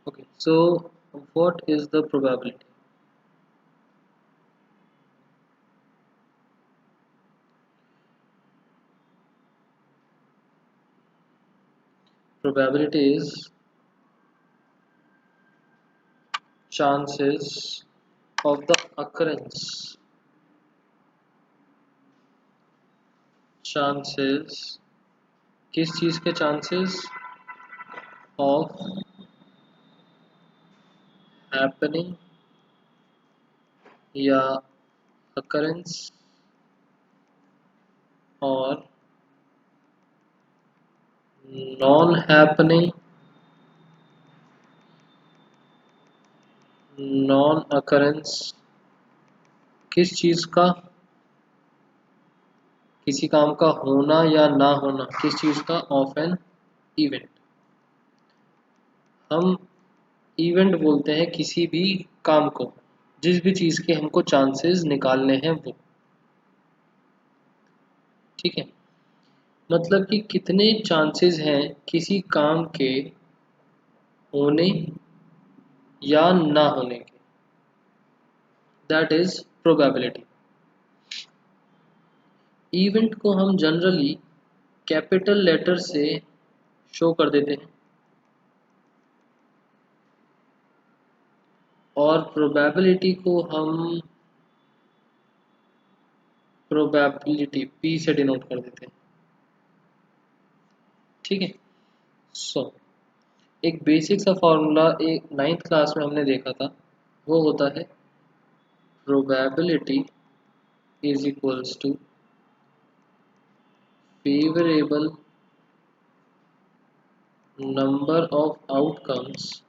Okay, so what is the probability? Probability is chances of the occurrence, chances किस चीज के chances of happening या occurrence और non happening, non occurrence किस चीज का, किसी काम का होना या ना होना, किस चीज का, ऑफ एन इवेंट। हम इवेंट बोलते हैं किसी भी काम को, जिस भी चीज के हमको चांसेस निकालने हैं वो। ठीक है, मतलब कि कितने चांसेस हैं किसी काम के होने या ना होने के, दैट इज प्रोबेबिलिटी। इवेंट को हम जनरली कैपिटल लेटर से शो कर देते हैं और प्रोबेबिलिटी को हम प्रोबेबिलिटी पी से डिनोट कर देते हैं। ठीक है, सो एक बेसिक सा फॉर्मूला एक नाइन्थ क्लास में हमने देखा था, वो होता है probability is equals to favourable number of outcomes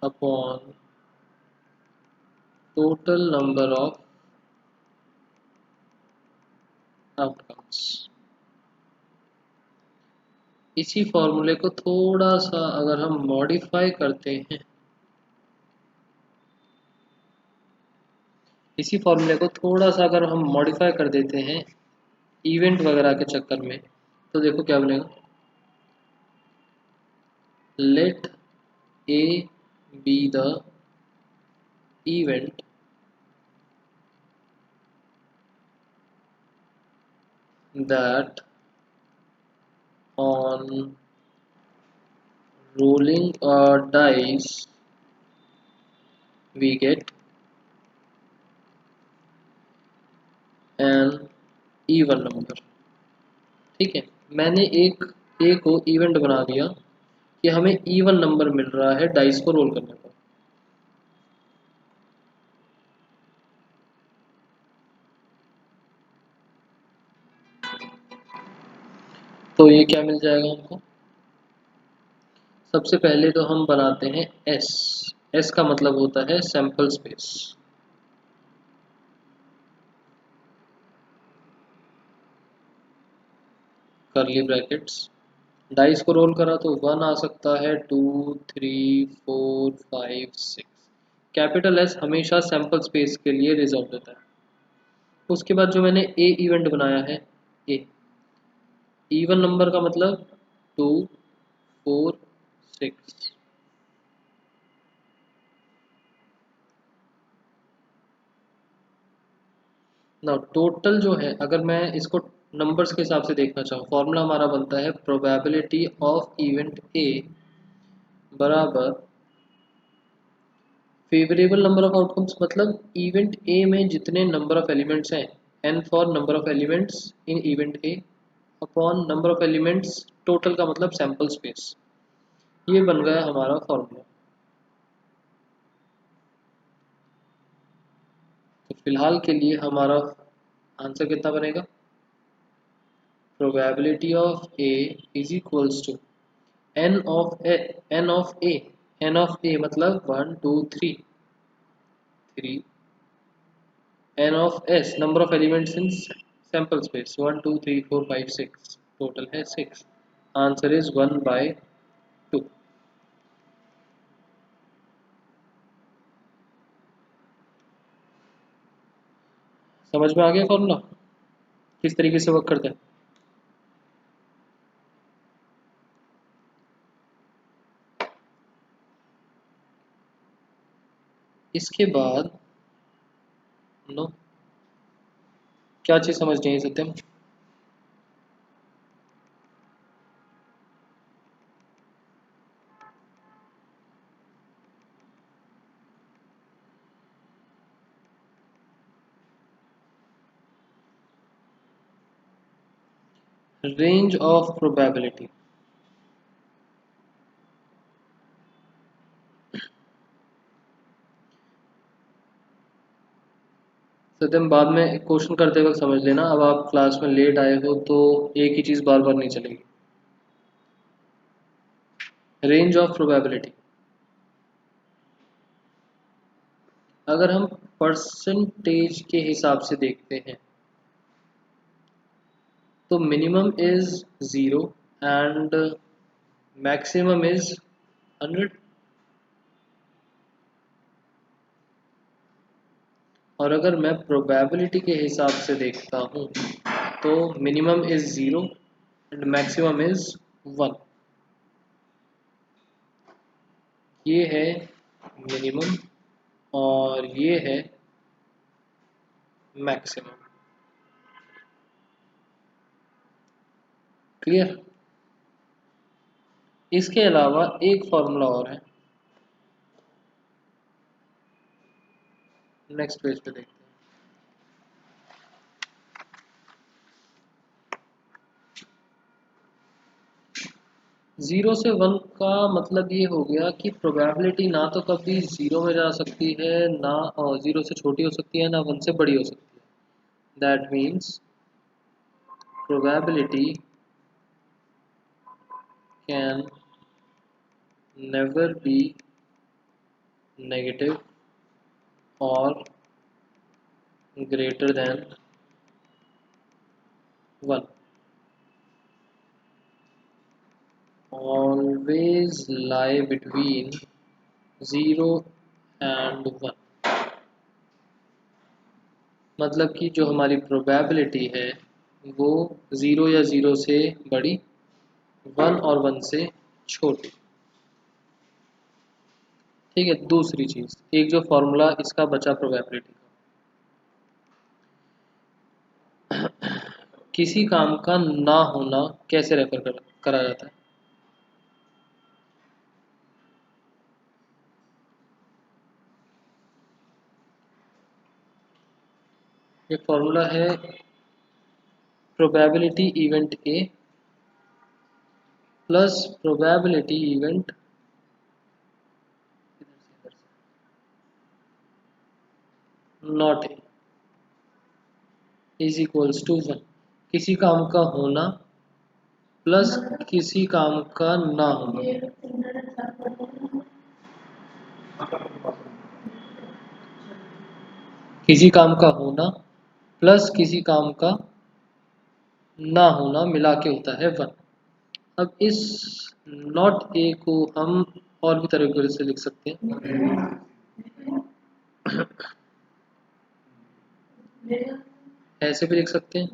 upon total number of outcomes. इसी फॉर्मूले को थोड़ा सा अगर हम मॉडिफाई करते हैं, इसी फॉर्मूले को थोड़ा सा अगर हम मॉडिफाई कर देते हैं इवेंट वगैरह के चक्कर में, तो देखो क्या बनेगा। Let A be the event that on rolling a dice we get an even number। ठीक है, मैंने एक ए को इवेंट बना दिया कि हमें इवन नंबर मिल रहा है डाइस को रोल करने पर। तो ये क्या मिल जाएगा हमको, सबसे पहले तो हम बनाते हैं एस। एस का मतलब होता है सैंपल स्पेस, करली ब्रैकेट्स। डाइस को रोल करा तो 1 आ सकता है, 2, 3, 4, 5, 6। कैपिटल एस हमेशा सैंपल स्पेस के लिए रिजर्व होता है। उसके बाद जो मैंने ए इवेंट बनाया है, ए इवन नंबर का मतलब 2, 4, 6। ना टोटल जो है, अगर मैं इसको नंबर्स के हिसाब से देखना चाहूँ, फॉर्मूला हमारा बनता है प्रोबेबिलिटी ऑफ इवेंट ए बराबर फेवरेबल नंबर ऑफ आउटकम्स, मतलब इवेंट ए में जितने नंबर ऑफ एलिमेंट्स हैं, n for number of elements in event A upon number of elements total का मतलब सैंपल स्पेस। ये बन गया हमारा फॉर्मूला। तो फिलहाल के लिए हमारा आंसर कितना बनेगा, probability of a is equals to n of a, n of a, n of a मतलब 1 2 3, 3 n of s number of elements in sample space 1 2 3 4 5 6, total है 6। Answer is 1/2। समझ में आ गया फॉर्मूला किस तरीके से वर्क करता है। इसके बाद नो, क्या चीज़ समझ नहीं है Satyam? Range of probability. Satyam बाद में क्वेश्चन करते वक्त समझ लेना, अब आप क्लास में लेट आए हो तो एक ही चीज़ बार बार नहीं चलेगी। रेंज ऑफ प्रोबेबिलिटी अगर हम परसेंटेज के हिसाब से देखते हैं तो minimum is 0 and maximum is 100। और अगर मैं प्रोबेबिलिटी के हिसाब से देखता हूँ तो minimum is 0 and maximum is 1। ये है मिनिमम और ये है मैक्सिमम। क्लियर? इसके अलावा एक फॉर्मूला और है, नेक्स्ट पेज पे देखते हैं। 0 से 1 का मतलब ये हो गया कि प्रोबेबिलिटी ना तो कभी 0 में जा सकती है, ना 0 से छोटी हो सकती है, ना 1 से बड़ी हो सकती है। That means probability can never be negative और greater than 1, always lie between 0 and 1। मतलब कि जो हमारी प्रोबेबिलिटी है वो 0 या 0 से बड़ी, 1 और 1 से छोटी। ठीक है, दूसरी चीज़, एक जो फॉर्मूला इसका बचा प्रोबेबिलिटी का, किसी काम का ना होना कैसे करा जाता है? ये फॉर्मूला है probability event A plus probability event not A is equals to 1। किसी काम का होना प्लस किसी काम का ना होना। किसी काम का होना प्लस किसी काम का ना होना मिला के होता है 1। अब इस नॉट ए को हम और भी तरीके से लिख सकते हैं। ऐसे भी लिख सकते हैं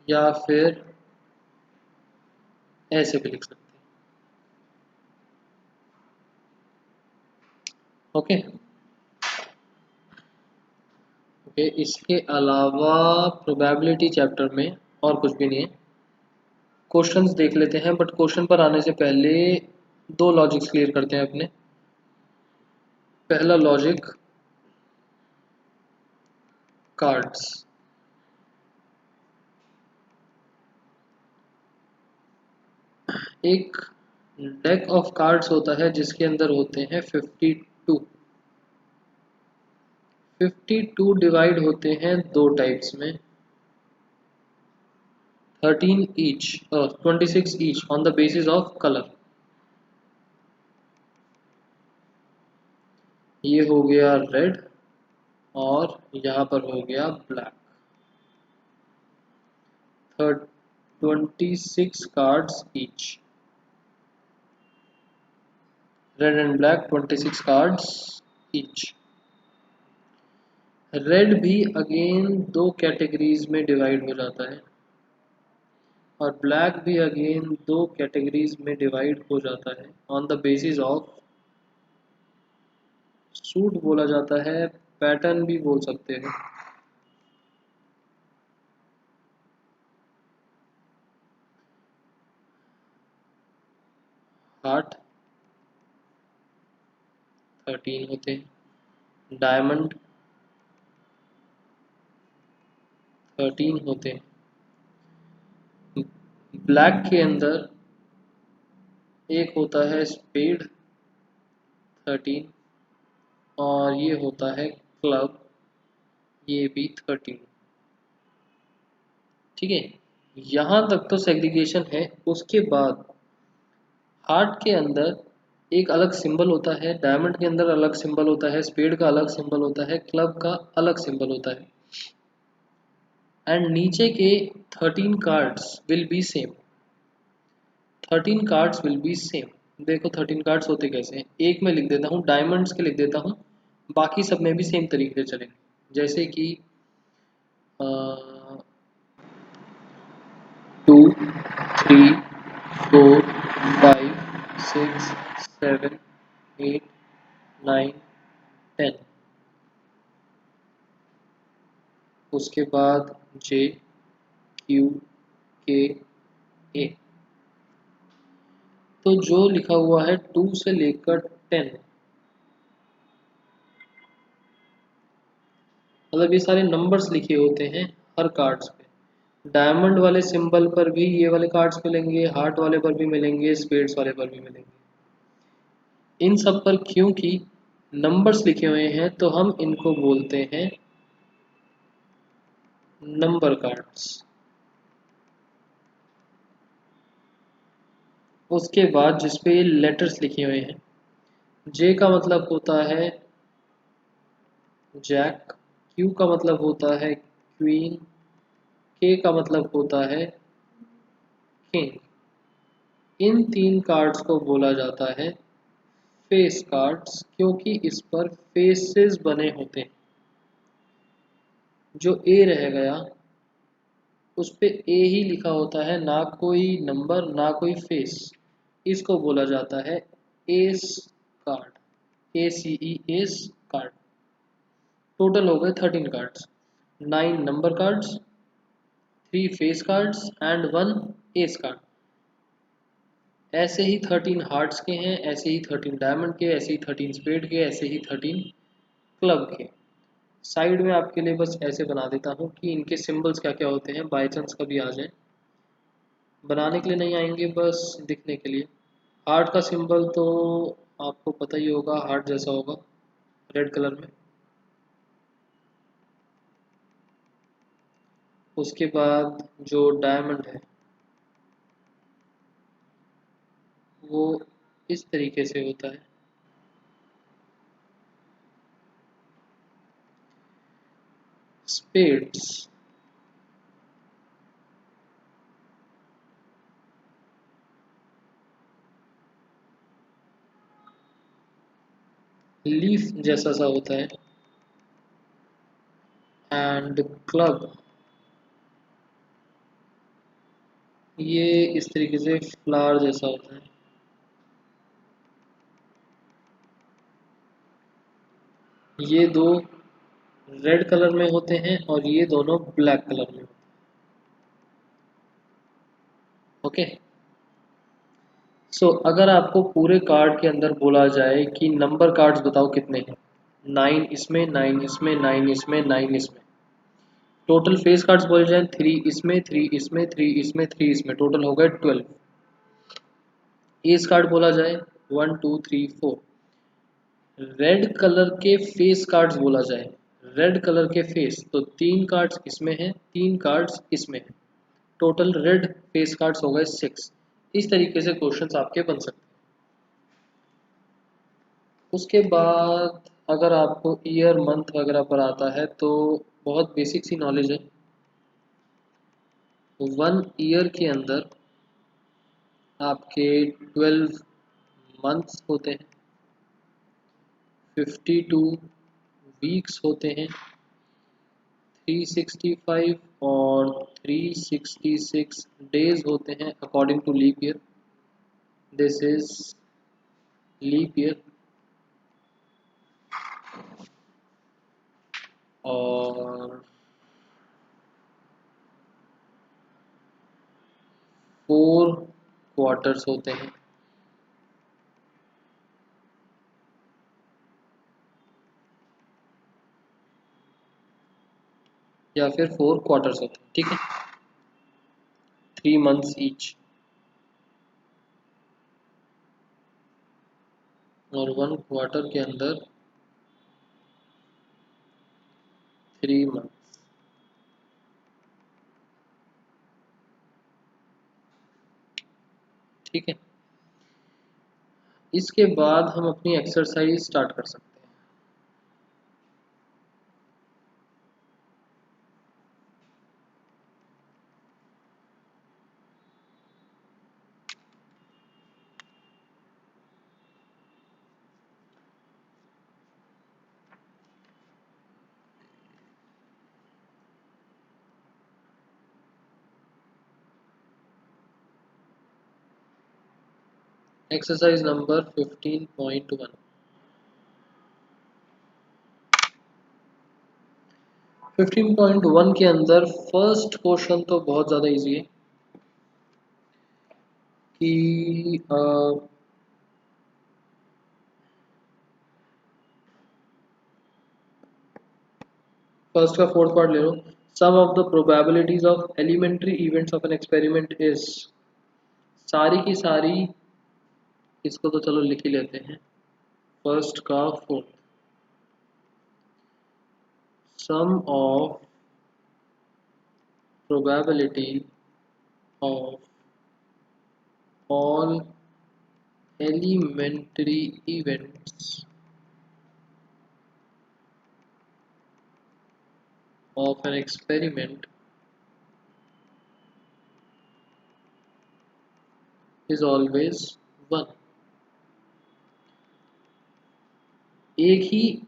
या फिर ऐसे भी लिख सकते हैं। ओके ओके, इसके अलावा प्रोबेबिलिटी चैप्टर में और कुछ भी नहीं है। क्वेश्चंस देख लेते हैं, बट क्वेश्चन पर आने से पहले दो लॉजिक्स क्लियर करते हैं अपने। पहला लॉजिक, कार्ड्स। एक डेक ऑफ कार्ड्स होता है जिसके अंदर होते हैं 52। 52 डिवाइड होते हैं दो टाइप्स में, 13 each 26 each on the basis of colour. ये हो गया रेड और यहाँ पर हो गया black. 26 cards each, red and black 26 cards each. Red भी अगेन दो कैटेगरीज में डिवाइड हो जाता है और ब्लैक भी अगेन दो कैटेगरीज में डिवाइड हो जाता है on the basis of suit बोला जाता है, पैटर्न भी बोल सकते हो। हार्ट 13 होते हैं, डायमंड 13 होते हैं, ब्लैक के अंदर एक होता है स्पेड 13, और ये होता है क्लब, ये भी 13। ठीक है, यहाँ तक तो सेग्रीगेशन है। उसके बाद हार्ट के अंदर एक अलग सिंबल होता है, डायमंड के अंदर अलग सिंबल होता है, स्पेड का अलग सिंबल होता है, क्लब का अलग सिंबल होता है, एंड नीचे के 13 cards will be same. 13 cards will be same. देखो 13 कार्ड्स होते कैसे हैं, एक में लिख देता हूँ, डायमंड्स के लिख देता हूँ, बाकी सब में भी सेम तरीके से चलेंगे। जैसे कि 2 3 4 5 6 7 8 9 10। उसके बाद जे क्यू के ए। तो जो लिखा हुआ है 2 से लेकर 10, मतलब ये सारे नंबर्स लिखे होते हैं हर कार्ड्स पे। डायमंड वाले सिंबल पर भी ये वाले कार्ड्स मिलेंगे, हार्ट वाले पर भी मिलेंगे, स्पेड्स वाले पर भी मिलेंगे। इन सब पर क्योंकि नंबर्स लिखे हुए हैं तो हम इनको बोलते हैं नंबर कार्ड्स। उसके बाद जिस पे ये लेटर्स लिखे हुए हैं, जे का मतलब होता है जैक, क्यू का मतलब होता है क्वीन, के का मतलब होता है किंग। इन 3 कार्ड्स को बोला जाता है फेस कार्ड्स, क्योंकि इस पर फेसेस बने होते हैं। जो ए रह गया उस पे ए ही लिखा होता है, ना कोई नंबर ना कोई फेस। इसको बोला जाता है एस कार्ड, ए सी ई एस कार्ड। टोटल हो गए 13 cards, 9 number cards, 3 face cards and 1 S card. ऐसे ही 13 हार्ट्स के हैं, ऐसे ही 13 डायमंड के, ऐसे ही 13 स्पेड के, ऐसे ही 13 क्लब के। साइड में आपके लिए बस ऐसे बना देता हूँ कि इनके सिंबल्स क्या क्या होते हैं, बाई चांस कभी आ जाए। बनाने के लिए नहीं आएंगे, बस दिखने के लिए। हार्ट का सिंबल तो आपको पता ही होगा, हार्ट जैसा होगा रेड कलर में। उसके बाद जो डायमंड है वो इस तरीके से होता है। स्पेड्स लीफ जैसा सा होता है, एंड क्लब ये इस तरीके से फ्लावर जैसा होता है। ये दो रेड कलर में होते हैं और ये दोनों ब्लैक कलर में। ओके, सो अगर आपको पूरे कार्ड के अंदर बोला जाए कि नंबर कार्ड्स बताओ कितने हैं, 9 इसमें, 9 इसमें, 9 इसमें, 9 इसमें। टोटल फेस कार्ड्स बोले जाए 3 इसमें, 3 इसमें, 3 इसमें, 3 इसमें, टोटल हो गए 12। एस कार्ड बोला जाए 1 2 3 4। रेड कलर के फेस कार्ड्स बोला जाए, रेड कलर के फेस, तो 3 कार्ड्स इसमें हैं, 3 कार्ड्स इसमें हैं, टोटल रेड फेस कार्ड्स हो गए 6। इस तरीके से क्वेश्चंस आपके बन सकते हैं। उसके बाद अगर आपको ईयर मंथ वगैरह पर आता है तो बहुत बेसिक सी नॉलेज है। 1 ईयर के अंदर आपके 12 मंथ्स होते हैं, 52 वीक्स होते हैं, 365 और 366 डेज होते हैं according to leap year. This is leap year. और 4 क्वार्टर्स होते हैं, या फिर 4 क्वार्टर्स होते हैं, ठीक है, 3 मंथ्स ईच, और 1 क्वार्टर के अंदर 3 मंथ्स। ठीक है, इसके बाद हम अपनी एक्सरसाइज स्टार्ट कर सकते हैं। Exercise number 15.1। 15.1 के अंदर फर्स्ट क्वेश्चन तो बहुत ज़्यादा इजी है कि फर्स्ट का फोर्थ पार्ट ले लो। Sum of the probabilities of elementary events of an experiment is, सारी की सारी, इसको तो चलो लिख ही लेते हैं, फर्स्ट का fourth, sum of probability of all elementary events of an experiment is always 1। एक ही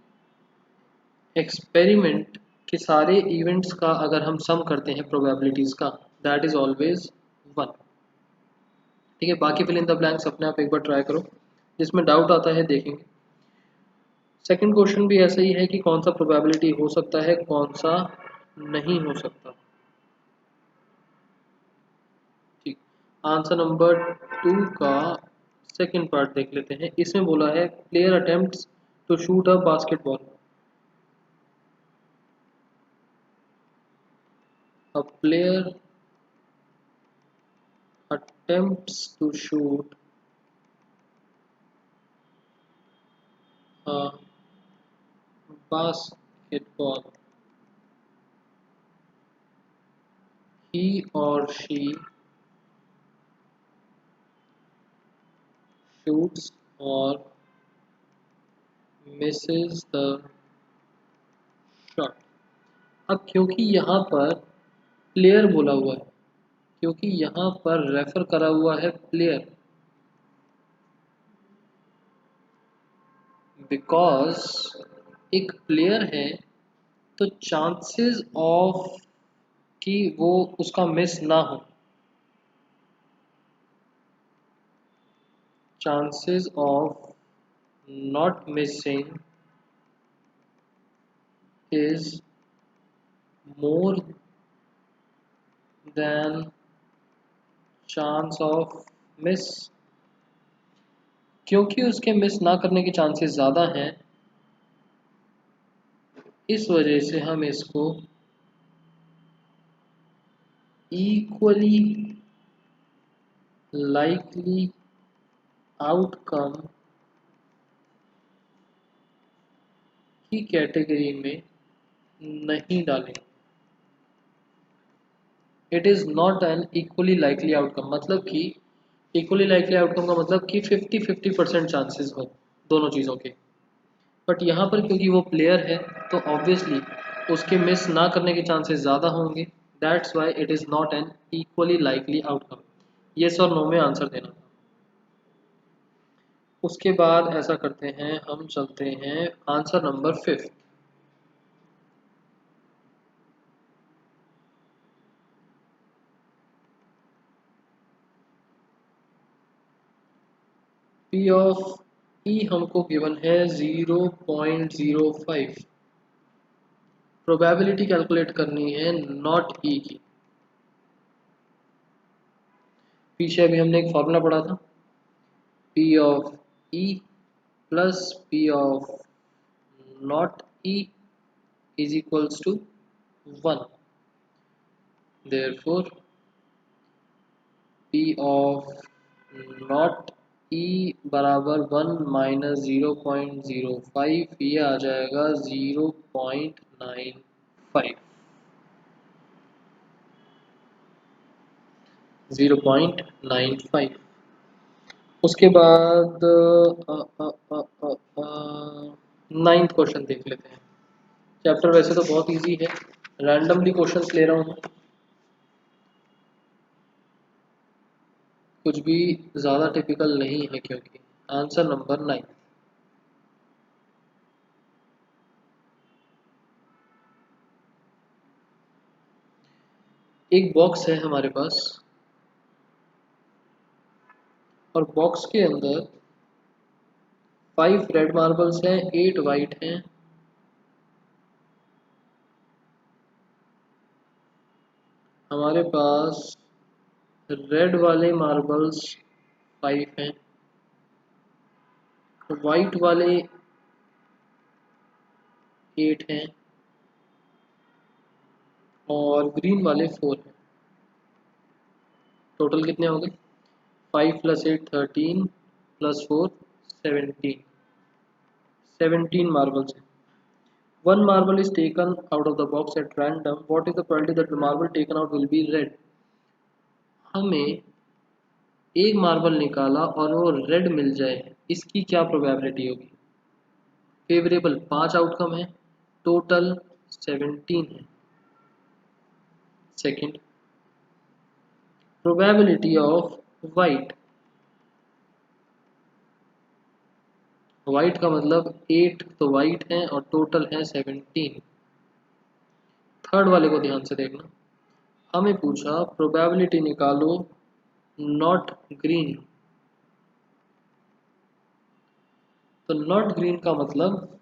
एक्सपेरिमेंट के सारे इवेंट्स का अगर हम सम करते हैं प्रोबेबिलिटीज का, दैट इज ऑलवेज 1। ठीक है, बाकी फिल इन द ब्लैंक्स अपने आप एक बार ट्राई करो, जिसमें डाउट आता है देखेंगे। सेकंड क्वेश्चन भी ऐसा ही है कि कौन सा प्रोबेबिलिटी हो सकता है, कौन सा नहीं हो सकता। ठीक, आंसर नंबर 2 का सेकंड पार्ट देख लेते हैं। इसमें बोला है player attempts to shoot a basketball, a player attempts to shoot a basketball. He or she shoots or misses the shot। अब क्योंकि यहाँ पर प्लेयर बोला हुआ है, क्योंकि यहाँ पर रेफर करा हुआ है प्लेयर, बिकॉज एक प्लेयर है तो चांसेस ऑफ कि वो उसका मिस ना हो, chances of not missing is more than chance of miss। क्योंकि उसके मिस ना करने के चांसेस ज़्यादा हैं, इस वजह से हम इसको इक्वली लाइकली आउटकम की कैटेगरी में नहीं डालेंगे। It is not an equally likely outcome, मतलब कि इक्वली लाइकली आउटकम का मतलब कि 50-50% चांसेस हो दोनों चीज़ों के, बट यहाँ पर क्योंकि वो प्लेयर है तो ऑब्वियसली उसके मिस ना करने के चांसेस ज़्यादा होंगे, that's why it is not an equally likely outcome. Yes और नो में आंसर देना। उसके बाद ऐसा करते हैं, हम चलते हैं आंसर नंबर 5। पी ऑफ ई हमको गिवन है 0.05, प्रोबेबिलिटी कैलकुलेट करनी है नॉट ई की। पीछे अभी हमने एक फॉर्मूला पढ़ा था, p of e plus p of not e is equals to 1। Therefore p of not e बराबर 1 माइनस 0.05, ये आ जाएगा 0.95। 0.95। उसके बाद नाइन्थ क्वेश्चन देख लेते हैं। चैप्टर वैसे तो बहुत इजी है, रैंडमली क्वेश्चंस ले रहा हूँ, कुछ भी ज़्यादा टिपिकल नहीं है क्योंकि आंसर नंबर 9। एक बॉक्स है हमारे पास और बॉक्स के अंदर 5 रेड मार्बल्स हैं, 8 वाइट हैं, हमारे पास रेड वाले मार्बल्स 5 हैं, वाइट वाले 8 हैं और ग्रीन वाले 4 हैं। टोटल कितने हो गए? 5 प्लस 8 13 प्लस 4 17। 17 marbles हैं। One marble is taken out of the box at random. What is the probability that the marble taken out will be red? हमें एक मार्बल निकाला और वो रेड मिल जाए, इसकी क्या प्रोबेबिलिटी होगी? फेवरेबल 5 आउटकम है, टोटल 17 है। Second, probability of white, white का मतलब 8 तो वाइट है और टोटल है 17। थर्ड वाले को ध्यान से देखना, हमें पूछा प्रोबेबिलिटी निकालो नॉट ग्रीन, तो नॉट ग्रीन का मतलब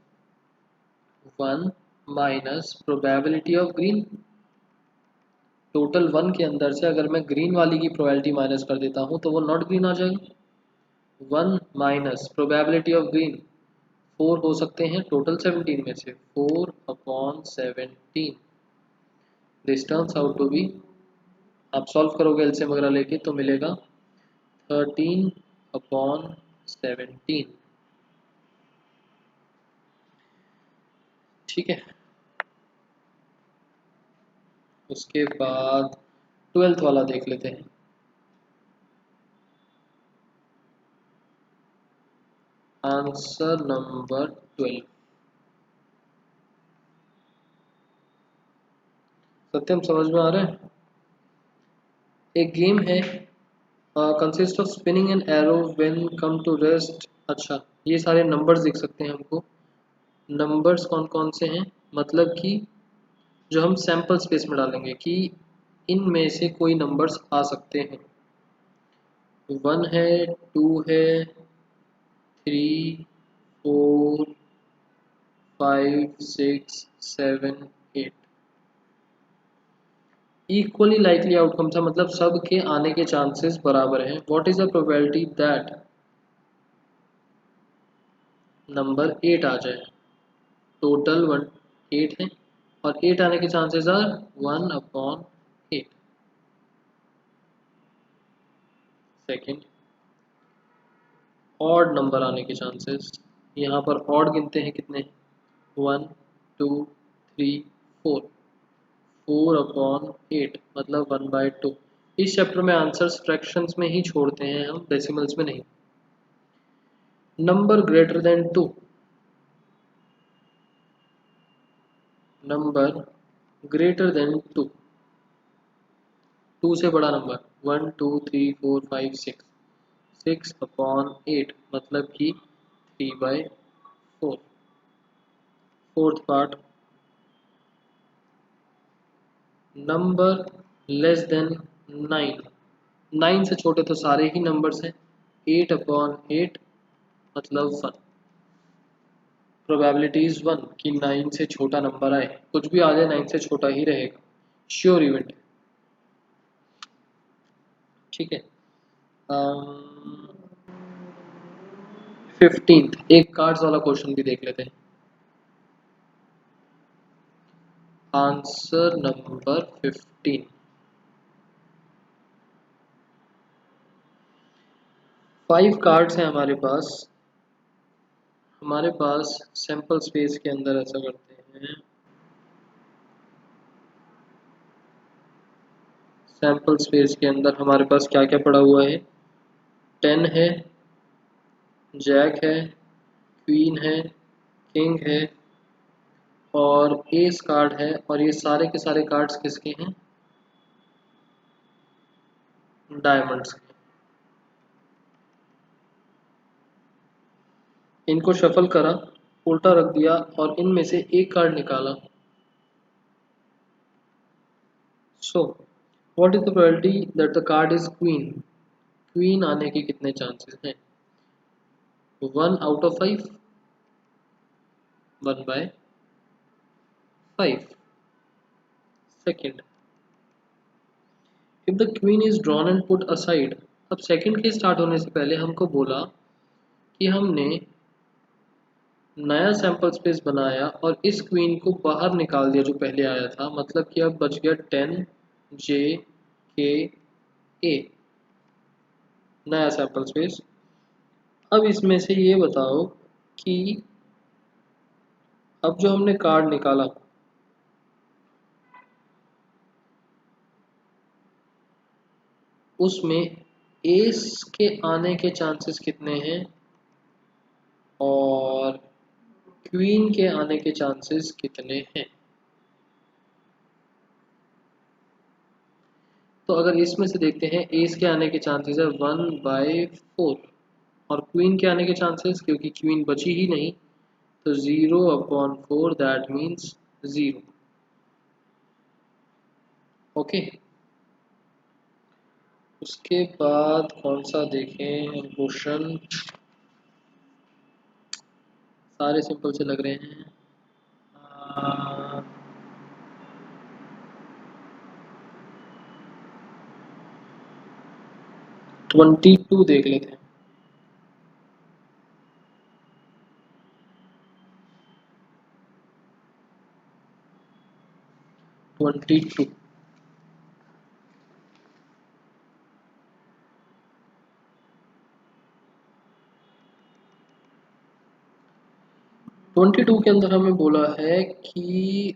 1 minus probability of green. Total 1 के अंदर से अगर मैं ग्रीन वाली की प्रोबेबिलिटी माइनस कर देता हूँ तो वो नॉट ग्रीन आ जाएगी। 1 माइनस प्रोबेबिलिटी ऑफ ग्रीन 4 हो सकते हैं टोटल 17 में से, 4/17। This turns out to be, आप सॉल्व करोगे एलसीएम वगैरह लेके तो मिलेगा 13/17। ठीक है। उसके बाद 12th वाला देख लेते हैं। Answer number 12। सत्यम समझ में आ रहा है? एक गेम है, consist of spinning an arrow when come to rest. अच्छा, ये सारे नंबर्स दिख सकते हैं हमको। नंबर्स कौन कौन से हैं, मतलब कि जो हम सैंपल स्पेस में डालेंगे कि इनमें से कोई नंबर्स आ सकते हैं। 1 है, 2 है, 3 4 5 6 7 8। इक्वली लाइकली आउटकम था, मतलब सब के आने के चांसेस बराबर हैं। What is the probability that number 8 आ जाए? टोटल 1 8 है और 8 आने के chances are 1/8। Second, odd number आने के चांसेस, यहाँ पर ऑड गिनते हैं कितने, 1 2 3 4, 4/8 मतलब 1/2। इस चैप्टर में आंसर्स फ्रैक्शंस में ही छोड़ते हैं हम, डेसिमल्स में नहीं। Number greater than 2, number greater than 2, 2 से बड़ा नंबर 1 2 3 4 5 6, 6/8 मतलब कि 3/4। Fourth part, number less than 9, 9 से छोटे तो सारे ही नंबर्स हैं, 8/8 मतलब 1। 4 पार्ट, नंबर लेस देन 9, 9 से छोटे तो सारे ही नंबर्स हैं, 8/8 मतलब 1। 5 पार्ट, 9 से छोटे तो सारे ही नंबर्स हैं, 8/8 मतलब 1। 6 पार्ट, 9 से छोटे तो सारे ही नंबर्स हैं, 8/8 मतलब 1। प्रोबेबिलिटी इज 1 कि 9 से छोटा नंबर आए, कुछ भी आ जाए 9 से छोटा ही रहेगा, श्योर इवेंट है। ठीक है। 15th एक कार्ड्स वाला क्वेश्चन भी देख लेते हैं। Answer number 15। 5 कार्ड्स हैं हमारे पास। सैंपल स्पेस के अंदर ऐसा करते हैं, सैंपल स्पेस के अंदर हमारे पास क्या क्या पड़ा हुआ है, 10 है, जैक है, क्वीन है, किंग है और एस कार्ड है, और ये सारे के सारे कार्ड्स किसके हैं, डायमंड्स के। इनको शफल करा, उल्टा रख दिया और इनमें से एक कार्ड निकाला। So what is the probability that the card is queen. Queen आने के कितने चांसेस हैं, 1/5, 1/5। Second, if the queen is drawn and put aside. अब सेकंड के स्टार्ट होने से पहले हमको बोला कि हमने नया सैंपल स्पेस बनाया और इस क्वीन को बाहर निकाल दिया जो पहले आया था, मतलब कि अब बच गया 10 जे के ए, नया सैंपल स्पेस। अब इसमें से ये बताओ कि अब जो हमने कार्ड निकाला उसमें एस के आने के चांसेस कितने हैं और क्वीन के आने के चांसेस कितने हैं। तो अगर इसमें से देखते हैं, एस के आने के चांसेस है 1/4 और क्वीन के आने के चांसेस, क्योंकि क्वीन बची ही नहीं, तो 0/4 दैट मीन्स 0। ओके, उसके बाद कौन सा देखें क्वेश्चन, सारे सिंपल से लग रहे हैं। 22 देख लेते हैं। 22 22 के अंदर हमें बोला है कि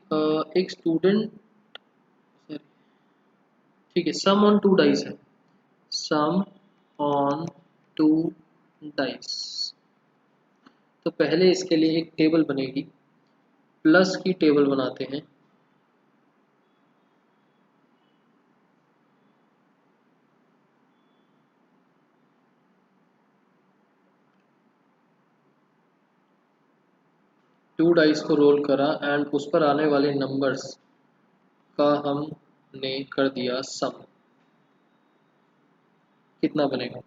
एक स्टूडेंट, ठीक है, सम ऑन 2 डाइस है, सम ऑन 2 डाइस। तो पहले इसके लिए एक टेबल बनेगी, प्लस की टेबल बनाते हैं। टू डाइस को रोल करा एंड उस पर आने वाले नंबर्स का हमने कर दिया सम, कितना बनेगा।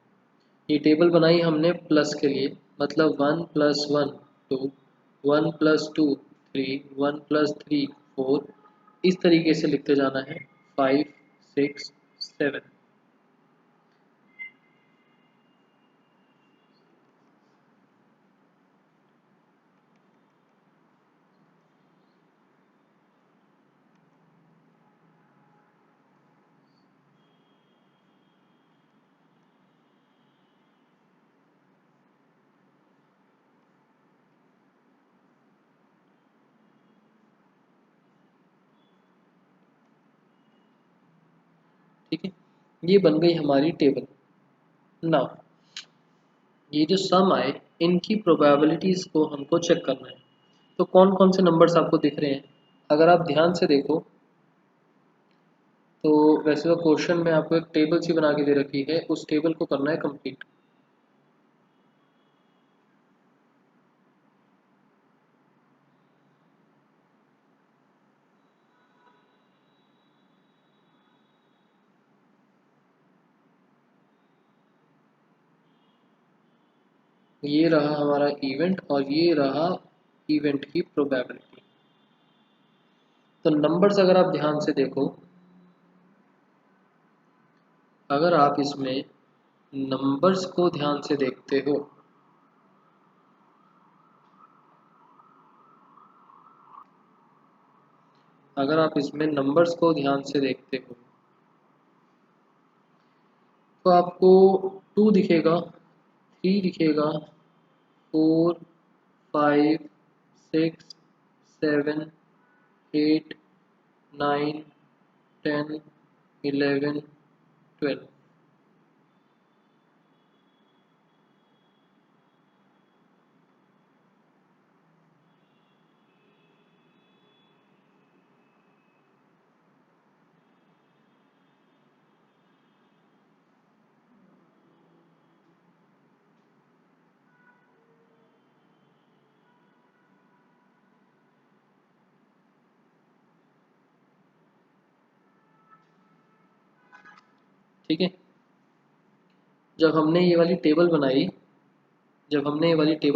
ये टेबल बनाई हमने प्लस के लिए, मतलब 1+1 2, 1+2 3, 1+3 4, इस तरीके से लिखते जाना है, 5 6 7। ठीक है, ये बन गई हमारी टेबल। नाउ ये जो सम आए इनकी प्रोबेबिलिटीज को हमको चेक करना है। तो कौन कौन से नंबर्स आपको दिख रहे हैं, अगर आप ध्यान से देखो तो वैसे तो क्वेश्चन में आपको एक टेबल सी बना के दे रखी है, उस टेबल को करना है कंप्लीट। ये रहा हमारा इवेंट और ये रहा इवेंट की प्रोबेबिलिटी। तो नंबर्स अगर आप ध्यान से देखो, अगर आप इसमें नंबर्स को ध्यान से देखते हो, अगर आप इसमें नंबर्स को ध्यान से देखते हो तो आपको 2 दिखेगा, 3 दिखेगा, 4, 5, 6, 7, 8, 9, 10, 11, 12। ठीक है, जब हमने ये वाली टेबल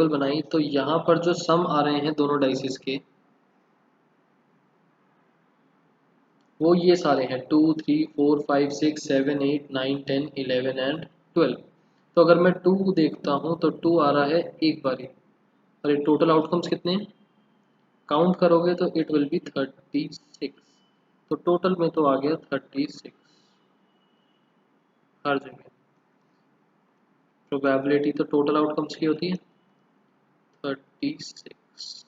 बनाई, तो यहाँ पर जो सम आ रहे हैं दोनों डाइसेस के, वो ये सारे हैं 2, 3, 4, 5, 6, 7, 8, 9, 10, 11 एंड 12। तो अगर मैं 2 देखता हूँ तो 2 आ रहा है एक बारी, और ये टोटल आउटकम्स कितने हैं, काउंट करोगे तो इट विल बी 36। तो टोटल में तो आ गया 36 हर जगह। प्रोबेबिलिटी तो टोटल आउटकम्स की होती है 36।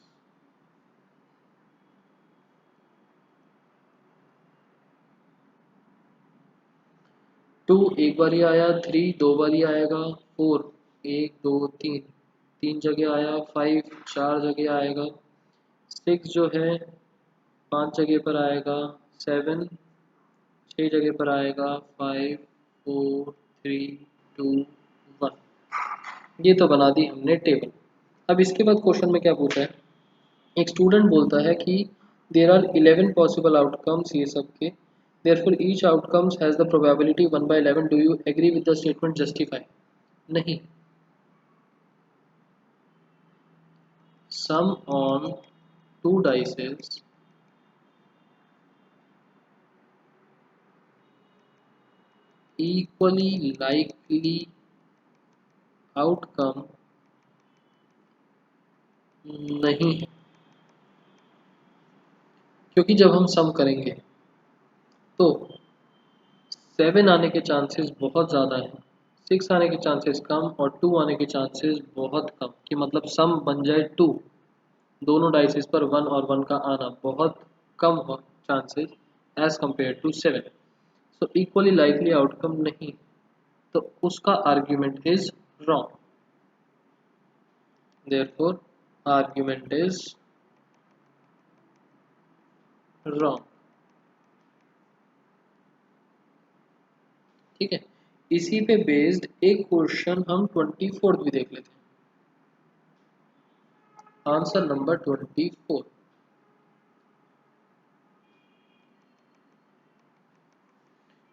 2 एक बारी आया, 3 दो बारी आएगा, 4 1 2 3 तीन जगह आया, 5 4 जगह आएगा, 6 जो है 5 जगह पर आएगा, 7 6 जगह पर आएगा, 5 4 3 2 1। ये तो बना दी हमने टेबल। अब इसके बाद क्वेश्चन में क्या पूछा है, एक स्टूडेंट बोलता है कि देर आर 11 पॉसिबल आउटकम्स, ये सब के therefore each outcomes has the probability 1/11, do you agree with the statement justify? नहीं, sum on two dices equally likely outcome नहीं है, क्योंकि जब हम सम करेंगे तो 7 आने के चांसेस बहुत ज़्यादा है, 6 आने के चांसेस कम, और 2 आने के चांसेस बहुत कम, कि मतलब सम बन जाए 2। दोनों डाइसेस पर 1 और 1 का आना बहुत कम chances as compare to 7। So equally likely outcome नहीं, तो उसका argument is wrong. Therefore argument is wrong. ठीक है, इसी पे बेस्ड एक क्वेश्चन हम 24 भी देख लेते हैं। Answer number 24।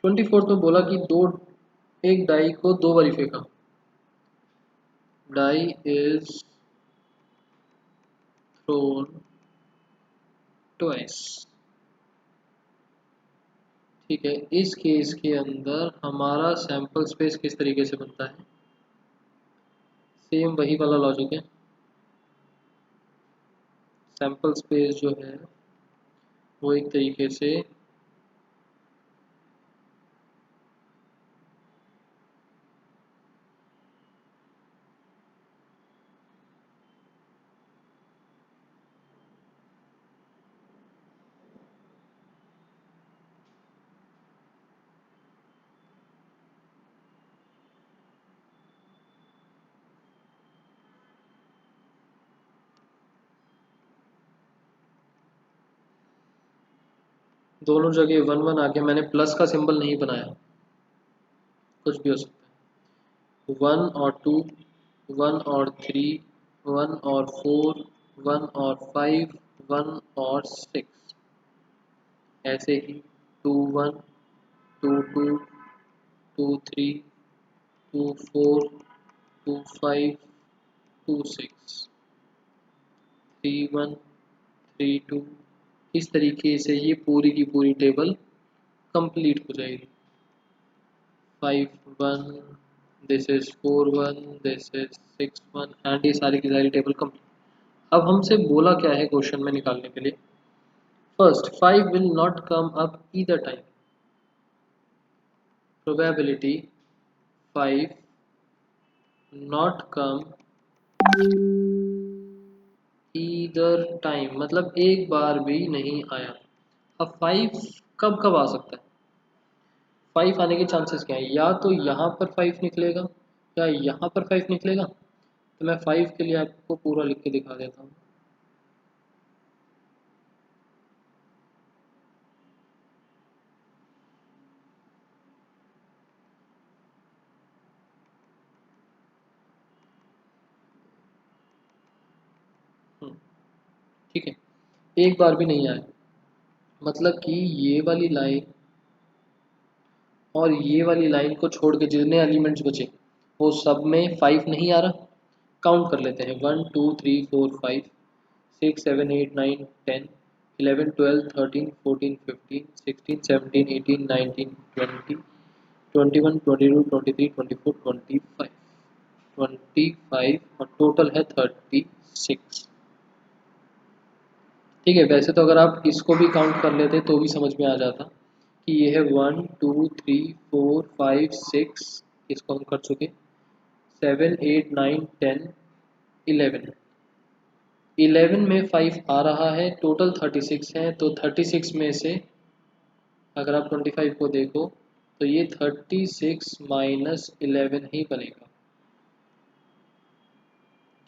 24 में बोला कि एक डाई को 2 बारी फेंका, डाई इज थ्रोन ट्वाइस। ठीक है, इस केस के अंदर हमारा सैंपल स्पेस किस तरीके से बनता है, सेम वही वाला लॉजिक है। सैंपल स्पेस जो है वो एक तरीके से दोनों जगह 1 1 आ गया, मैंने प्लस का सिंबल नहीं बनाया, कुछ भी हो सकता है। 1 और 2, 1 और 3, 1 और 4, 1 और 5, 1 और 6, ऐसे ही 2 1, 2 2, 2 3, 2 4, 2 5, 2 6, 3 1 3 2, इस तरीके से ये पूरी की पूरी टेबल कंप्लीट हो जाएगी। 5 1, this is 4 1, this is 6 1 and ये सारी की सारी टेबल कंप्लीट। अब हमसे बोला क्या है क्वेश्चन में निकालने के लिए, first 5 will not come up either time, probability 5 not come either time, मतलब एक बार भी नहीं आया। अब 5 कब कब आ सकता है, 5 आने के चांसेस क्या है, या तो यहाँ पर 5 निकलेगा या यहाँ पर 5 निकलेगा। तो मैं 5 के लिए आपको पूरा लिख के दिखा देता हूँ। ठीक है, एक बार भी नहीं आया, मतलब कि ये वाली लाइन और ये वाली लाइन को छोड़ के जितने एलिमेंट्स बचे वो सब में 5 नहीं आ रहा। काउंट कर लेते हैं, 1 2 3 4 5 6 7 8 9 10 11 12 13 14 15 16 17 18 19 20 21 22 23 24 25 25 और टोटल है 36। ठीक है, वैसे तो अगर आप इसको भी काउंट कर लेते तो भी समझ में आ जाता कि ये है 1 2 3 4 5 6, इसको हम कर चुके, 7 8 9 10 11, 11 में 5 आ रहा है, टोटल 36 है, तो 36 में से अगर आप 25 को देखो तो ये 36 माइनस 11 ही बनेगा।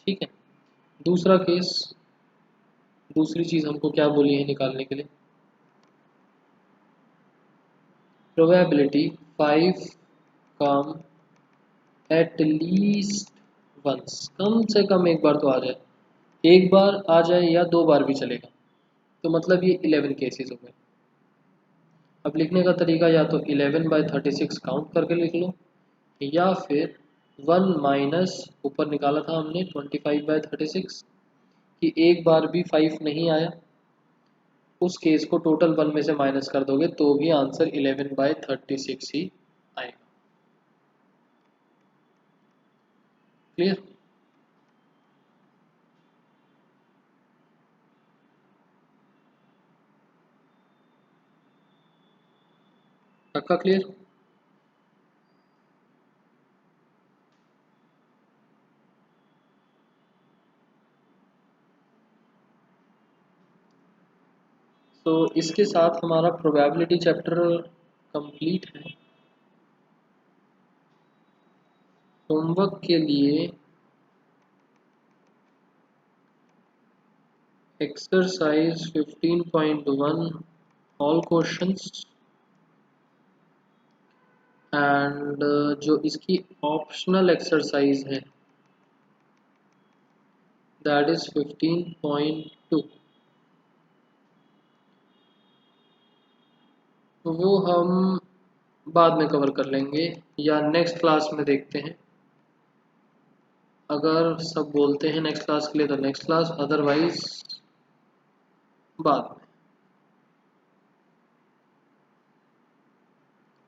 ठीक है, दूसरा केस, दूसरी चीज़ हमको क्या बोली है निकालने के लिए, probability 5 come at least once, कम से कम एक बार तो आ जाए, एक बार आ जाए या दो बार भी चलेगा, तो मतलब ये 11 केसेस हो गए। अब लिखने का तरीका या तो 11/36 काउंट करके लिख लो, या फिर 1 माइनस ऊपर निकाला था हमने 25/36 कि एक बार भी 5 नहीं आया, उस केस को टोटल 1 में से माइनस कर दोगे तो भी आंसर 11/36 ही आएगा। क्लियर? पक्का क्लियर? तो इसके साथ हमारा प्रोबेबिलिटी चैप्टर कंप्लीट है। होमवर्क के लिए एक्सरसाइज 15.1 ऑल क्वेश्चंस एंड जो इसकी ऑप्शनल एक्सरसाइज है दैट इज 15.2, वो हम बाद में कवर कर लेंगे या नेक्स्ट क्लास में देखते हैं। अगर सब बोलते हैं नेक्स्ट क्लास के लिए तो नेक्स्ट क्लास, अदरवाइज बाद में।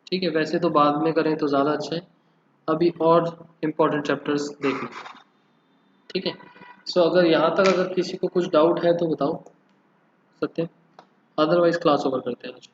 ठीक है, वैसे तो बाद में करें तो ज़्यादा अच्छा है, अभी और इम्पोर्टेंट चैप्टर्स देख लें। ठीक है, सो अगर यहाँ तक अगर किसी को कुछ डाउट है तो बताओ सत्य, अदरवाइज क्लास ओवर करते हैं आज।